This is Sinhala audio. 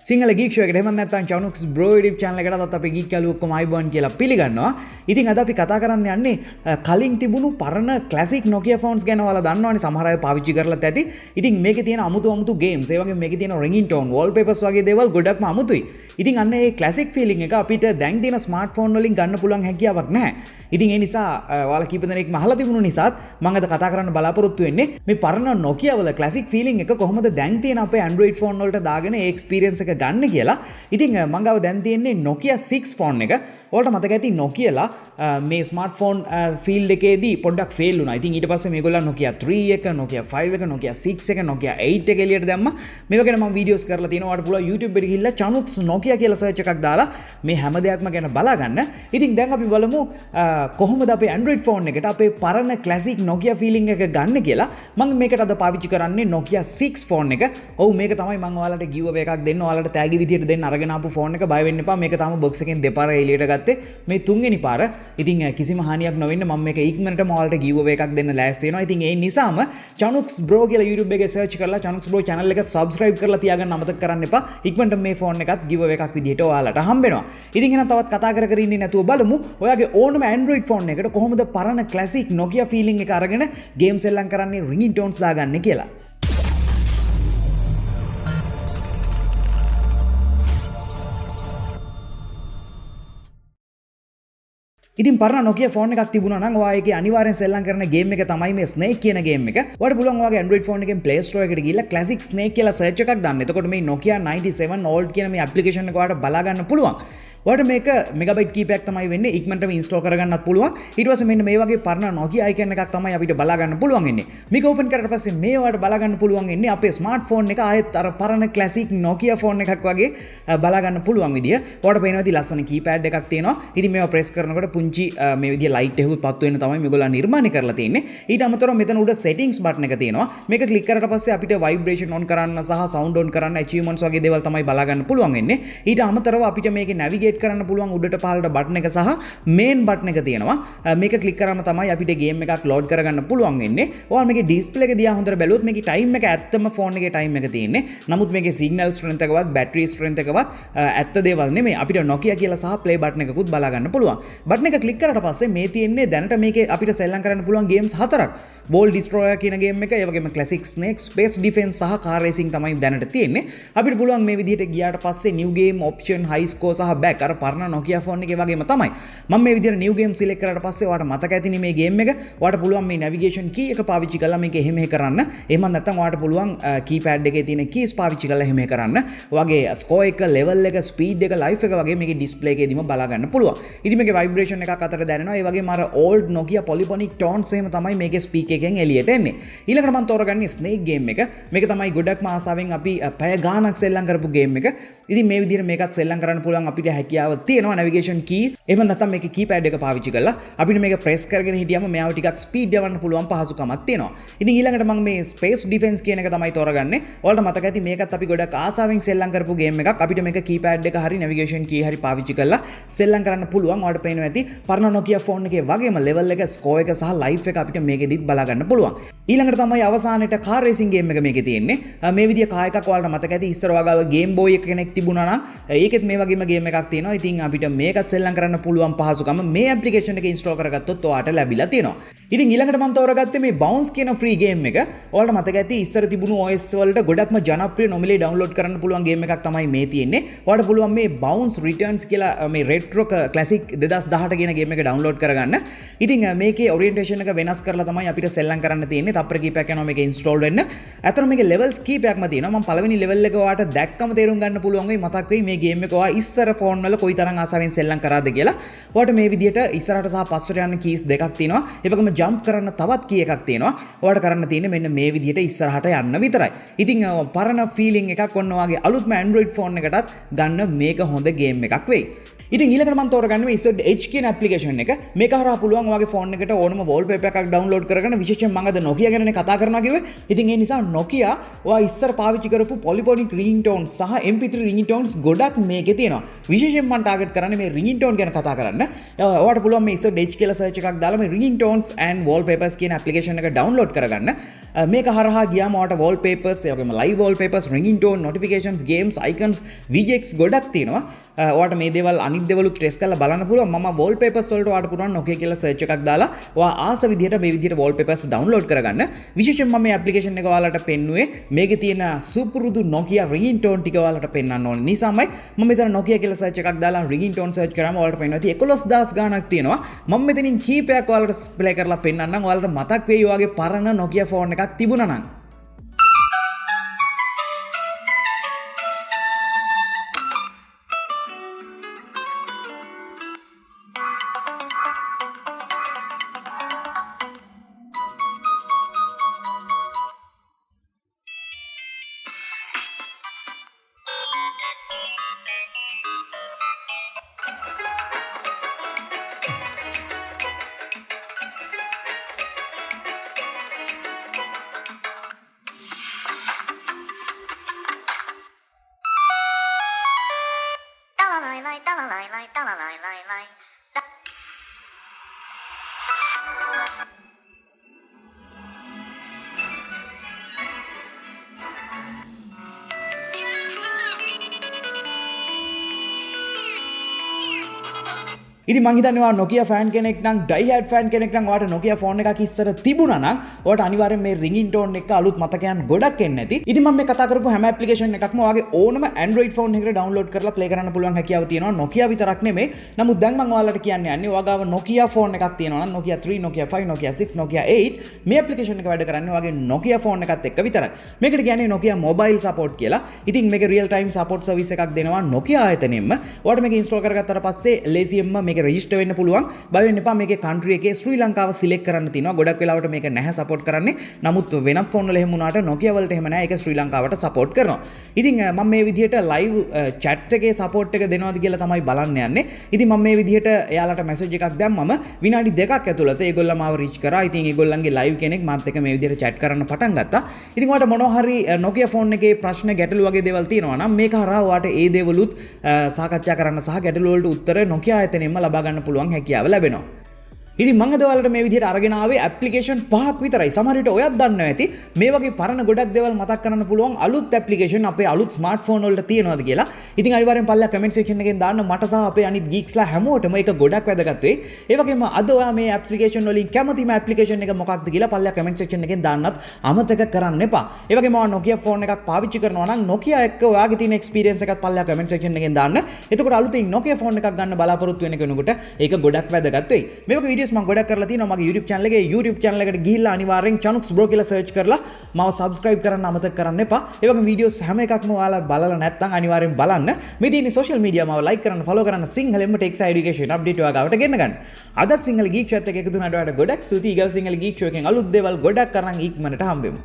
sinhala geek show එකට එහෙම නැත්නම් Chanux bro YouTube channel එකටත් අපේ geek කලු ඔක්කොම ආයිබෝන් කියලා පිළිගන්නවා. ඉතින් අද අපි කතා කරන්න යන්නේ කලින් තිබුණු පරණ classic Nokia phones ගැන. ඔයාලා දන්නවනේ සමහර අය පාවිච්චි කරලත් ඇති. ඉතින් මේකේ තියෙන අමුතු games, ඒ වගේම මේකේ තියෙන ringtone, wallpapers වගේ දේවල් ගොඩක්ම අමුතුයි. ඉතින් අන්න ඒ classic feeling එක අපිට දැන් තියෙන smartphone වලින් ගන්න පුළුවන් හැකියාවක් නැහැ. ඉතින් ඒ නිසා ඔයාලා කීප දෙනෙක්ම අහලා තිබුණු නිසාත් මම අද කතා කරන්න බලාපොරොත්තු වෙන්නේ මේ පරණ Nokia වල classic feeling එක කොහොමද දැන් තියෙන අපේ Android phone වලට දාගෙන ඒ experience එක ගන්න කියලා. ඉතින් මම ගාව දැන් තියෙන්නේ Nokia 6 phone එක. ඔයාලට මතක ඇති Nokia ලා මේ smartphone field එකේදී පොඩ්ඩක් fail වුණා. ඉතින් ඊට පස්සේ මේගොල්ලෝ Nokia 3 එක, Nokia 5 එක, Nokia 6 එක, Nokia 8 එක එළියට දැම්මා. මේවා ගැන මම වීඩියෝස් කරලා තියෙනවා. ඔයාලට පුළුවන් YouTube එකට ගිහිල්ලා Chanux Nokia කියලා search එකක් දාලා මේ හැම දෙයක්ම ගැන බලා ගන්න. ඉතින් දැන් අපි බලමු කොහොමද අපේ Android phone එකට අපේ පරණ classic Nokia feeling එක ගන්න කියලා. මම මේකට අද පාවිච්චි කරන්නේ Nokia 6 phone එක. ඔව් මේක තමයි මම ඔයාලට giveaway එකක් දෙන්න. ඔයාලට තෑගි විදියට දෙන්න අරගෙන ආපු phone එක. බය වෙන්න එපා. මේක තාම box එකෙන් දෙපාර එළියට ගත්තේ. මේ තුන්වෙනි පාර. ඉතින් කිසිම හානියක් නොවෙන්න මම මේක ඉක්මනටම ඔයාලට giveaway එකක් දෙන්න ලෑස්ති වෙනවා. ඉතින් ඒ නිසාම Chanux bro කියලා YouTube එකේ search කරලා Chanux bro channel එක subscribe කරලා තියාගන්න අමතක කරන්න එපා. ඉක්මනට මේ phone එකත් giveaway එකක් විදියට ඔයාලට හම්බ වෙනවා. ඉතින් එහෙනම් තවත් කතා කර ඉන්නේ නැතුව බලමු ඔයාගේ ඕනම Android phone එකකට කොහොමද පරණ classic Nokia feeling එක අරගෙන games එල්ලම් කරන්නේ ringtones දාගන්නේ කියලා. ඉතින් පරණ Nokia phone එකක් තිබුණා නම් ඔයා ඒකේ අනිවාර්යෙන් සෙල්ලම් කරන game එක තමයි මේ Snake කියන game එක. ඔයාලට පුළුවන් ඔයාගේ Android phone එකෙන් Play Store එකට ගිහිල්ලා Classic Snake කියලා search එකක් දාන්න. එතකොට මේ Nokia 97 old කියන මේ application එක ඔයාලට බලා ගන්න පුළුවන්. ඔයාලට මේක මෙගාබයිට් කීපයක් තමයි වෙන්නේ. ඉක්මනටම install කරගන්නත් පුළුවන්. ඊට පස්සේ මෙන්න මේ වගේ පරණ Nokia icon එකක් තමයි අපිට බලා ගන්න පුළුවන් වෙන්නේ. මේක open කරලා පස්සේ මේ ඔයාලට බලා ගන්න පුළුවන් වෙන්නේ අපේ smartphone එක ආයෙත් අර පරණ classic Nokia phone එකක් වගේ බලා ගන්න පුළුවන් විදිය. ඔයාලට පේනවා ඉතින් ලස්සන keypad එකක් තියෙනවා. ඉතින් මේවා press කරනකොට පුංචි මේ විදිය light එකකුත් පත්තු වෙන තමයි මේගොල්ලෝ නිර්මාණය කරලා තියෙන්නේ. ඊට අමතරව මෙතන උඩ settings button එක තියෙනවා. මේක click කරලා පස්සේ අපිට vibration on කරන්න සහ sound on කරන්න achievements වගේ දේවල් තමයි බලා ගන්න පුළුවන් වෙන්නේ. ඊට අමතරව අපිට මේකේ navigate කරන්න පුළුවන් උඩට පහළට බටන් එක සහ මේන් බටන් එක තියෙනවා. මේක ක්ලික් කරාම තමයි අපිට ගේම් එකක් ලෝඩ් කරගන්න පුළුවන් වෙන්නේ. ඔයාලා මේකේ ඩිස්ප්ලේ එක දිහා හොඳට බැලුවොත් මේකේ ටයිම් එක ඇත්තම ෆෝන් එකේ ටයිම් එක තියෙන්නේ. නමුත් මේකේ සිග්නල් ස්ට්‍රෙන්ත් එකවත් බැටරි ස්ට්‍රෙන්ත් එකවත් ඇත්ත දේවල් නෙමෙයි. අපිට Nokia කියලා සහ ප්ලේ බටන් එකකුත් බලා ගන්න පුළුවන්. බටන් එක ක්ලික් කරාට පස්සේ මේ තියෙන්නේ දැනට මේකේ අපිට සෙල්ලම් කරන්න පුළුවන් ගේම්ස් 4ක්. Ball Destroyer කියන ගේම් එක, ඒ වගේම Classic Snake, Space Defense සහ Car Racing තමයි දැනට තියෙන්නේ. අපිට පුළුවන් මේ විදිහට ගියාට පස්සේ new game option, high score සහ back අර පරණ Nokia phone එකේ වගේම තමයි. මම මේ විදිහට new game select කරාට පස්සේ ඔයාලට මතක ඇතිනේ මේ game එක. ඔයාලට පුළුවන් මේ navigation key එක පාවිච්චි කරලා මේක එහෙම කරන්න. එහෙම නැත්නම් ඔයාලට පුළුවන් keypad එකේ තියෙන keys පාවිච්චි කරලා එහෙම කරන්න. ඔයාගේ score එක, level එක, speed එක, life එක වගේ මේකේ display එකේදීම බලා ගන්න පුළුවන්. ඉතින් මේකේ vibration එකක් අතර දැනෙනවා. ඒ වගේම අර old Nokia polyphonic tones එහෙම තමයි මේකේ speaker එකෙන් එළියට එන්නේ. ඊළඟට මම තෝරගන්නේ Snake game එක. මේක තමයි ගොඩක්ම ආසාවෙන් අපි පැය ගාණක් සෙල්ලම් කරපු game එක. ඉතින් මේ විදිහට මේකත් සෙල්ලම් කරන්න පුළුවන් අපිට හැකියාව තියෙනවා navigation key. එහෙම නැත්නම් මේකේ keypad එක පාවිච්චි කරලා අපිට මේක press කරගෙන හිටියම මෙයාව ටිකක් speed යවන්න පුළුවන් පහසුකමක් තියෙනවා. ඉතින් ඊළඟට මම මේ space defense කියන එක තමයි තෝරගන්නේ. ඔයාලට මතක ඇති මේකත් අපි ගොඩක් ආසාවෙන් සෙල්ලම් කරපු game එකක්. අපිට මේක keypad එක හරි navigation key හරි පාවිච්චි කරලා සෙල්ලම් කරන්න පුළුවන්. ඔයාලට පේනවා ඇති පරණ Nokia phone එකේ වගේම level එක, score එක සහ life එක අපිට මේකෙදිත් බලා ගන්න පුළුවන්. ඊළඟට තමයි අවසානයේට car racing game එක මේකේ තියෙන්නේ. මේ විදිය කා එකක් ඔයාලට මතක ඇති ඉස්සර වගාව game boy එක කෙනෙක් තිබුණා නම් ඒකෙත් මේ වගේම game එකක් තියෙනවා. ඉතින් අපිට මේකත් සෙල්ලම් කරන්න පුළුවන් පහසුකම මේ application එක install කරගත්තොත් ඔයාලට ලැබිලා තියෙනවා. ඉතින් ඊළඟට මම තෝරගත්තේ මේ bounce කියන free game එක. ඔයාලට මතක ඇති ඉස්සර තිබුණු OS වලට ගොඩක්ම ජනප්‍රිය නොමිලේ download කරන්න පුළුවන් game එකක් තමයි මේ තියෙන්නේ. ඔයාලට පුළුවන් මේ bounce returns කියලා මේ retro classic 2018 කියන game එක download කරගන්න. ඉතින් මේකේ orientation එක වෙනස් කරලා තමයි අපිට සෙල්ලම් කරන්න තියෙන්නේ. තප්පර කීපයක් යනවා මේක install වෙන්න. අතන මේකේ levels කීපයක්ම තියෙනවා. මම පළවෙනි level එක ඔයාලට දැක්කම තේරුම් ගන්න පුළුවන් වෙයි මතක් වෙයි මේ game එක ඔයා ඉස්සර phone වල කොයිතරම් ආසාවෙන් සෙල්ලම් කරාද කියලා. ඔයාලට මේ විදිහට ඉස්සරහට සහ පස්සට යන keys දෙකක් තියෙනවා. ඒ වගේම jump කරන්න තවත් key එකක් තියෙනවා. ඔයාලට කරන්න තියෙන්නේ මෙන්න මේ විදිහට ඉස්සරහට යන්න විතරයි. ඉතින් පරණ feeling එකක් ඔන්න ඔයාගේ අලුත්ම Android phone එකටත් ගන්න මේක හොඳ game එකක් වෙයි. ඉතින් ඊළඟට මම තෝරගන්නේ මේ ඉස්සොඩ් H කියන ඇප්ලිකේෂන් එක. මේක හරහා පුළුවන් ඔයාගේ ෆෝන් එකට ඕනම wallpaper එකක් download කරගෙන විශේෂයෙන් මම අද Nokia ගැනනේ කතා කරනවා කිව්වේ. ඉතින් ඒ නිසා Nokia ඔයා ඉස්සර පාවිච්චි කරපු polyphonic ringtones සහ MP3 ringtones ගොඩක් මේකේ තියෙනවා. විශේෂයෙන් මම ටාගට් කරන්නේ මේ ringtone ගැන කතා කරන්න. ඔයාට පුළුවන් මේ ඉස්සොඩ් H කියලා search එකක් දාලා මේ ringtones and wallpapers කියන ඇප්ලිකේෂන් එක download කරගන්න. මේක හරහා ගියාම ඔයාට wallpapers, ඒ වගේම live wallpapers, ringtone, notifications, games, icons, widgets ගොඩක් තියෙනවා. ඔයාට මේ දේවල් අනිත් දේවලුත් ටෙස්ට් කරලා බලන්න පුළුවන්. මම wallpapers වලට ඔයාට පුළුවන් Nokia කියලා search එකක් දාලා ඔයා ආස විදිහට මේ විදිහට wallpapers download කරගන්න. විශේෂයෙන් මම මේ application එක ඔයාලට පෙන්නුවේ මේකේ තියෙන සුපුරුදු Nokia ringtone ටික ඔයාලට පෙන්වන්න ඕන නිසාමයි මම මෙතන Nokia කියලා search එකක් දාලා ringtone search කරාම ඔයාලට පෙන්වනවා. ඉතින් 11000 ගාණක් තියෙනවා. මම මෙතනින් කීපයක් ඔයාලට play කරලා පෙන්වන්නම්. ඔයාලට මතක් වෙයි ඔයාගේ පරණ Nokia phone එකක් තිබුණා නම්. ඉතින් මං හිතන්නේ ඔයා Nokia fan කෙනෙක් නම් die hard fan කෙනෙක් නම් ඔයාට Nokia phone එකක් ඉස්සර තිබුණා නම් ඔයාට අනිවාර්යෙන් මේ ringtone එක අලුත් මතකයන් ගොඩක් එන්න ඇති. ඉතින් මම මේ කතා කරපු හැම application එකක්ම ඔයාගේ ඕනම Android phone එකකට download කරලා play කරන්න පුළුවන් හැකියාව තියෙනවා. Nokia විතරක් නෙමෙයි. නමුත් දැන් මම ඔයාලට කියන්න යන්නේ ඔයා ගාව Nokia phone එකක් තියෙනවා නම් Nokia 3, Nokia 5, Nokia 6, Nokia 8 මේ application එක වැඩ කරන්නේ ඔයාගේ Nokia phone එකත් එක්ක විතරයි. මේකට කියන්නේ Nokia mobile support කියලා. ඉතින් මේක real time support service එකක් දෙනවා Nokia ආයතනයෙන්ම. ඔයාට මේක install කරගත්තාට පස්සේ ලේසියෙන්ම මේක register වෙන්න පුළුවන්. බය වෙන්න එපා. මේකේ country එකේ ශ්‍රී ලංකාව select කරන්න තියෙනවා. ගොඩක් වෙලාවට මේක නැහැ support කරන්නේ. නමුත් වෙනත් phone වල එහෙම වුණාට Nokia වලට එහෙම නැහැ. ඒක ශ්‍රී ලංකාවට support කරනවා. ඉතින් මම මේ විදිහට live chat එකේ support එක දෙනවද කියලා තමයි බලන්න යන්නේ. ඉතින් මම මේ විදිහට එයාලට message එකක් දැම්මම විනාඩි 2ක් ඇතුළත ඒගොල්ලෝ මාව reach කරා. ඉතින් ඒගොල්ලන්ගේ live කෙනෙක් මාත් එක්ක මේ විදිහට chat කරන්න පටන් ගත්තා. ඉතින් ඔයාලට මොනවා හරි Nokia phone එකේ ප්‍රශ්න ගැටලු වගේ දේවල් තියෙනවා නම් මේක හරහා ඔයාලට ඒ දේවලුත් සාකච්ඡා කරන්න සහ ගැටලු වලට උත්තර Nokia ආයතනයෙන්ම ලබා ගන්න පුළුවන් හැකියාව ලැබෙනවා. ඉතින් මම අද ඔයාලට මේ විදිහට අරගෙන ආවේ ඇප්ලිකේෂන් 5ක් විතරයි. සමහර විට ඔයත් දන්නවා ඇති මේ වගේ පරණ ගොඩක් දේවල් මතක් කරන්න පුළුවන් අලුත් ඇප්ලිකේෂන් අපේ අලුත් ස්මාර්ට්ෆෝන් වලට තියෙනවද කියලා. ඉතින් අනිවාර්යෙන් පල්ලා කමෙන්ට් සෙක්ෂන් එකෙන් දාන්න මට සහ අපේ අනිත් ගීක්ස්ලා හැමෝටම ඒක ගොඩක් වැදගත් වෙයි. ඒ වගේම අද ඔයා මේ ඇප්ලිකේෂන් වලින් කැමතිම ඇප්ලිකේෂන් එක මොකක්ද කියලා පල්ලා කමෙන්ට් සෙක්ෂන් එකෙන් දාන්නත් අමතක කරන්න එපා. ඒ වගේම ඔයා Nokia ෆෝන් එකක් පාවිච්චි කරනවා නම් Nokia එක්ක ඔයාගේ තියෙන එක්ස්පීරියන්ස් එකත් පල්ලා කමෙන්ට් සෙක්ෂන් එකෙන් දාන්න. එතකොට අලුතින් Nokia ෆෝන් එකක් ගන්න බලාපොරොත්තු වෙන කෙනෙකුට ඒක ගොඩක් වැදගත් වෙයි. මේ වගේ වීඩියෝස් මම ගොඩක් කරලා තියෙනවා මගේ YouTube channel එකට ගිහිල්ලා අනිවාර්යෙන් Chanux bro කියලා search කරලා මාව subscribe කරන්න අමතක කරන්න එපා. ඒ වගේම වීඩියෝස් හැම එකක්ම ඔයාලා බලලා නැත්නම් අනිවාර්යෙන් බලන්න. මේ තියෙන social media මාව like කරන්න, follow කරන්න, සිංහලෙන්ම tech education update ඔයා ගාවට ගෙන්න ගන්න. අදත් සිංහල geek show එකත් එක්ක දුන්නාට ඔයාලට ගොඩක් ස්තුතියි. ඊගව සිංහල geek show එකෙන් අලුත් දේවල් ගොඩක් කරන් ඉක්මනට හම්බෙමු.